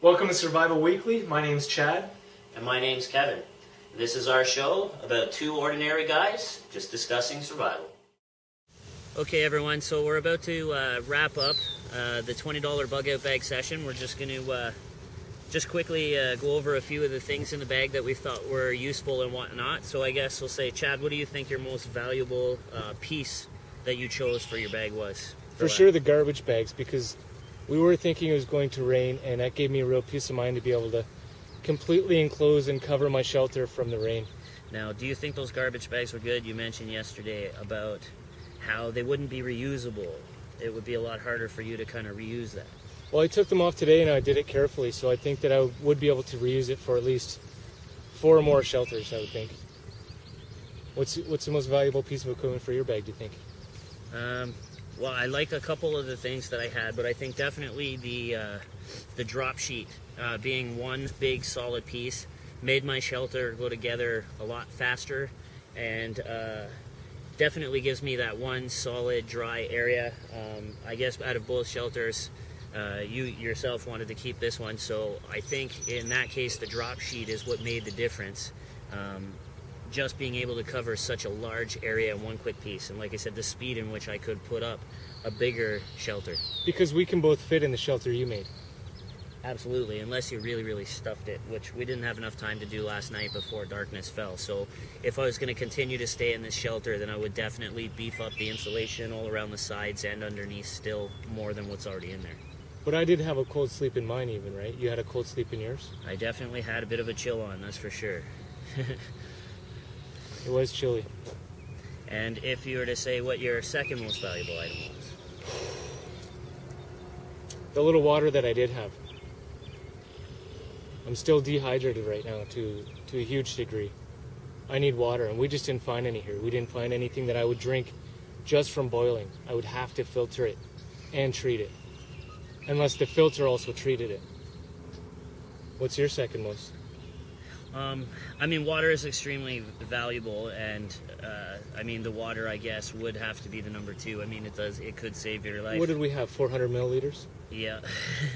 Welcome to Survival Weekly. My name's Chad. And my name's Kevin. This is our show about two ordinary guys just discussing survival. Okay, everyone, so we're about to wrap up the $20 bug out bag session. We're just going to just quickly go over a few of the things in the bag that we thought were useful and whatnot. So I guess we'll say, Chad, what do you think your most valuable piece that you chose for your bag was? For sure the garbage bags, because we were thinking it was going to rain, and that gave me a real peace of mind to be able to completely enclose and cover my shelter from the rain. Now, do you think those garbage bags were good? You mentioned yesterday about how they wouldn't be reusable. It would be a lot harder for you to kind of reuse that. Well, I took them off today and I did it carefully, so I think that I would be able to reuse it for at least 4 more shelters, I would think. What's the most valuable piece of equipment for your bag, do you think? Well, I like a couple of the things that I had, but I think definitely the drop sheet being one big solid piece made my shelter go together a lot faster, and definitely gives me that one solid dry area. I guess out of both shelters, you yourself wanted to keep this one, so I think in that case the drop sheet is what made the difference. Just being able to cover such a large area in one quick piece, and like I said, the speed in which I could put up a bigger shelter. Because we can both fit in the shelter you made. Absolutely, unless you really stuffed it, which we didn't have enough time to do last night before darkness fell. So if I was going to continue to stay in this shelter, then I would definitely beef up the insulation all around the sides and underneath still more than what's already in there. But I did have a cold sleep in mine even, right? You had a cold sleep in yours? I definitely had a bit of a chill on, that's for sure. It was chilly. And if you were to say what your second most valuable item was? The little water that I did have. I'm still dehydrated right now to a huge degree. I need water, and we just didn't find any here. We didn't find anything that I would drink just from boiling. I would have to filter it and treat it, unless the filter also treated it. What's your second most? I mean, water is extremely valuable, and I mean, the water, I guess, would have to be the number 2. I mean, it could save your life. What did we have, 400 milliliters? Yeah.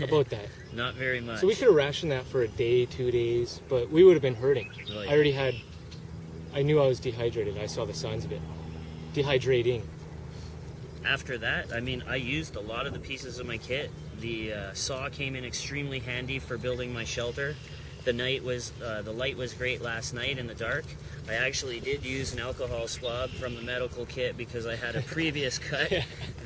About that. Not very much. So we could have rationed that for a day, 2 days, but we would have been hurting. Oh, yeah. I knew I was dehydrated. I saw the signs of it. Dehydrating. After that, I mean, I used a lot of the pieces of my kit. The saw came in extremely handy for building my shelter. The light was great last night in the dark. I actually did use an alcohol swab from the medical kit because I had a previous cut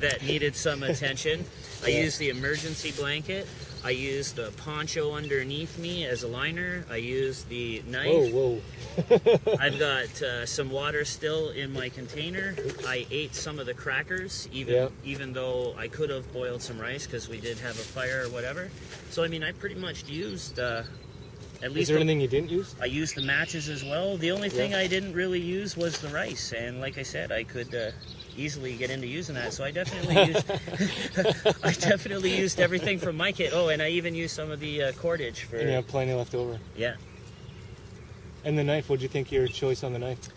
that needed some attention. I used the emergency blanket. I used the poncho underneath me as a liner. I used the knife. Whoa. I've got some water still in my container. I ate some of the crackers, even though I could have boiled some rice because we did have a fire or whatever. So, I mean, I pretty much used... At least. Is there anything you didn't use? I used the matches as well. The only thing I didn't really use was the rice, and like I said, I could easily get into using that. So I definitely used everything from my kit. Oh, and I even used some of the cordage for. And you have plenty left over. Yeah. And the knife? What'd you think your choice on the knife?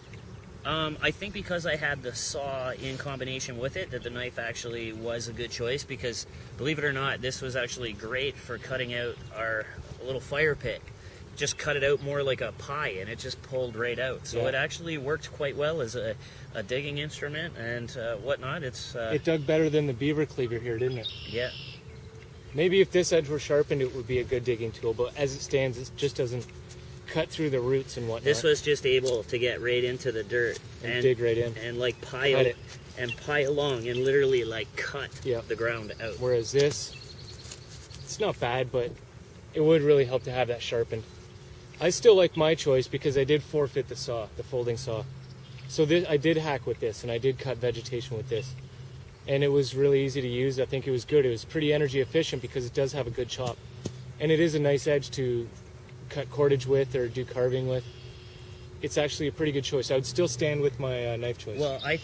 I think because I had the saw in combination with it, that the knife actually was a good choice. Because believe it or not, this was actually great for cutting out our little fire pit. Just cut it out more like a pie, and it just pulled right out. So it actually worked quite well as a digging instrument and whatnot. It dug better than the beaver cleaver here, didn't it? Yeah. Maybe if this edge were sharpened, it would be a good digging tool, but as it stands, it just doesn't cut through the roots and whatnot. This was just able to get right into the dirt and dig right in and like pile along and literally like cut the ground out. Whereas this, it's not bad, but it would really help to have that sharpened. I still like my choice because I did forfeit the saw, the folding saw. So I did hack with this, and I did cut vegetation with this. And it was really easy to use. I think it was good. It was pretty energy efficient because it does have a good chop. And it is a nice edge to cut cordage with or do carving with. It's actually a pretty good choice. I would still stand with my knife choice. Well, I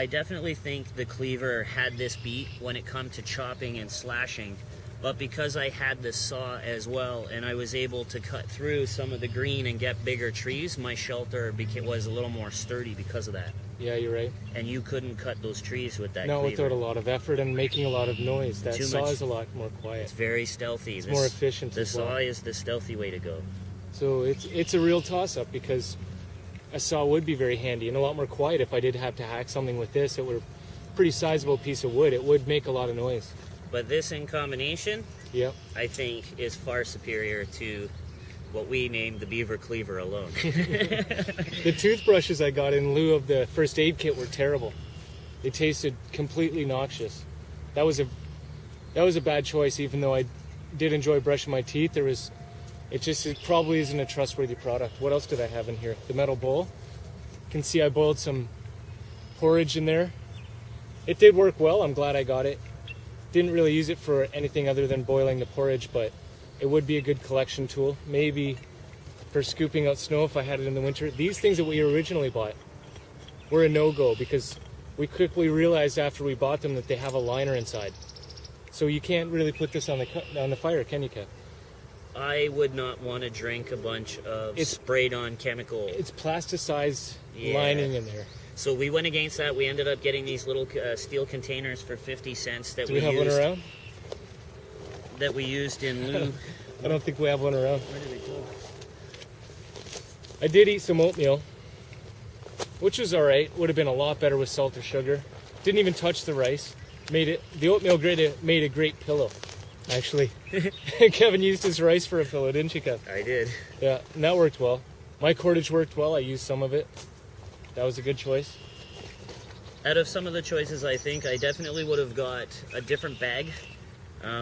definitely think the cleaver had this beat when it come to chopping and slashing. But because I had the saw as well, and I was able to cut through some of the green and get bigger trees, my shelter was a little more sturdy because of that. Yeah, you're right. and you couldn't cut those trees with that Not cleaver. without a lot of effort and making a lot of noise. That Too saw much. is a lot more quiet. It's very stealthy. It's more efficient The as well. saw is the stealthy way to go. So it's a real toss-up because a saw would be very handy and a lot more quiet. If I did have to hack something with this, it were a pretty sizable piece of wood. It would make a lot of noise. But this in combination, Yep. I think, is far superior to what we named the beaver cleaver alone. The toothbrushes I got in lieu of the first aid kit were terrible. They tasted completely noxious. That was a bad choice, even though I did enjoy brushing my teeth. It probably isn't a trustworthy product. What else did I have in here? The metal bowl. You can see I boiled some porridge in there. It did work well. I'm glad I got it. Didn't really use it for anything other than boiling the porridge, but it would be a good collection tool. Maybe for scooping out snow if I had it in the winter. These things that we originally bought were a no-go because we quickly realized after we bought them that they have a liner inside. So you can't really put this on the fire, can you, Kev? I would not want to drink a bunch of sprayed-on chemical. It's plasticized Yeah. lining in there. So we went against that. We ended up getting these little steel containers for 50 cents that Do we have one used, around? that we used in lieu. I don't think we have one around. Where did it go? I did eat some oatmeal, which was alright. Would have been a lot better with salt or sugar. Didn't even touch the rice. The oatmeal made a great pillow, actually. Kevin used his rice for a pillow, didn't you, Kev? I did. Yeah, and that worked well. My cordage worked well. I used some of it. That was a good choice. Out of some of the choices, I think I definitely would have got a different bag.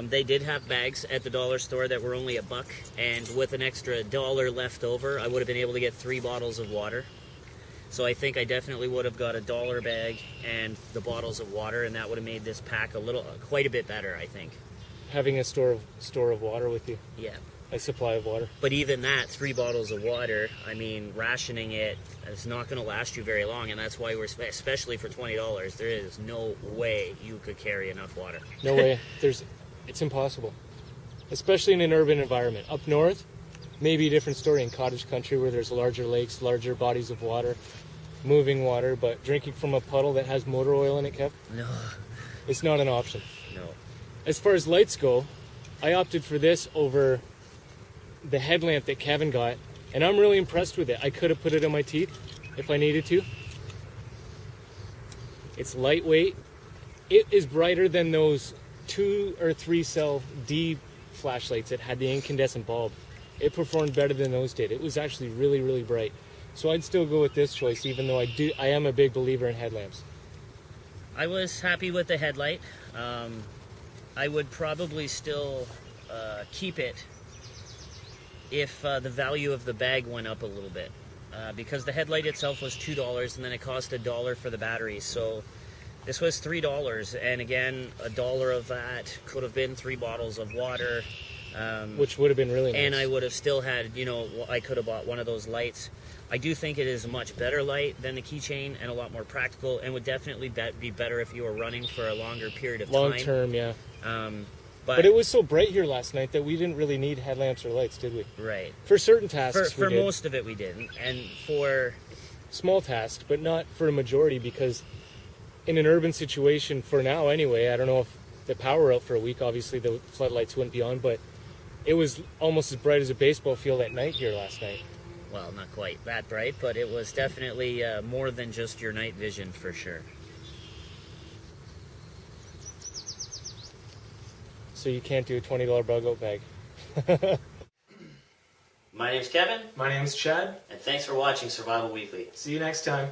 They did have bags at the dollar store that were only $1, and with an extra $1 left over, I would have been able to get 3 bottles of water. So I think I definitely would have got a $1 bag and the bottles of water, and that would have made this pack quite a bit better, I think. Having a store of water with you, Yeah. a supply of water. But even that, 3 bottles of water, I mean, rationing it is not going to last you very long, and that's why especially for $20, there is no way you could carry enough water. No way. It's impossible. Especially in an urban environment. Up north, maybe a different story in cottage country where there's larger lakes, larger bodies of water, moving water, but drinking from a puddle that has motor oil in it, Kev, No, it's not an option. no. As far as lights go, I opted for this over the headlamp that Kevin got, and I'm really impressed with it. I could have put it on my teeth if I needed to. It's lightweight. It is brighter than those 2 or 3 cell D flashlights that had the incandescent bulb. It performed better than those did. It was actually really, really bright. So I'd still go with this choice, even though I am a big believer in headlamps. I was happy with the headlight. I would probably still keep it if the value of the bag went up a little bit. Because the headlight itself was $2 and then it cost $1 for the batteries. So this was $3, and again, $1 of that could have been 3 bottles of water. Which would have been really nice. And I would have still had, I could have bought one of those lights. I do think it is a much better light than the keychain and a lot more practical, and would definitely be better if you were running for a longer period of Long time. term, yeah. But it was so bright here last night that we didn't really need headlamps or lights, did we? right. For certain tasks, For we did. most of it, we didn't. And for Small tasks, but not for a majority, because in an urban situation, for now anyway, I don't know if the power were out for a week, obviously the floodlights wouldn't be on, but it was almost as bright as a baseball field at night here last night. well, not quite that bright, but it was definitely more than just your night vision for sure. So you can't do a $20 bug out bag. My name's Kevin, My name's Chad. and thanks for watching Survival Weekly. See you next time.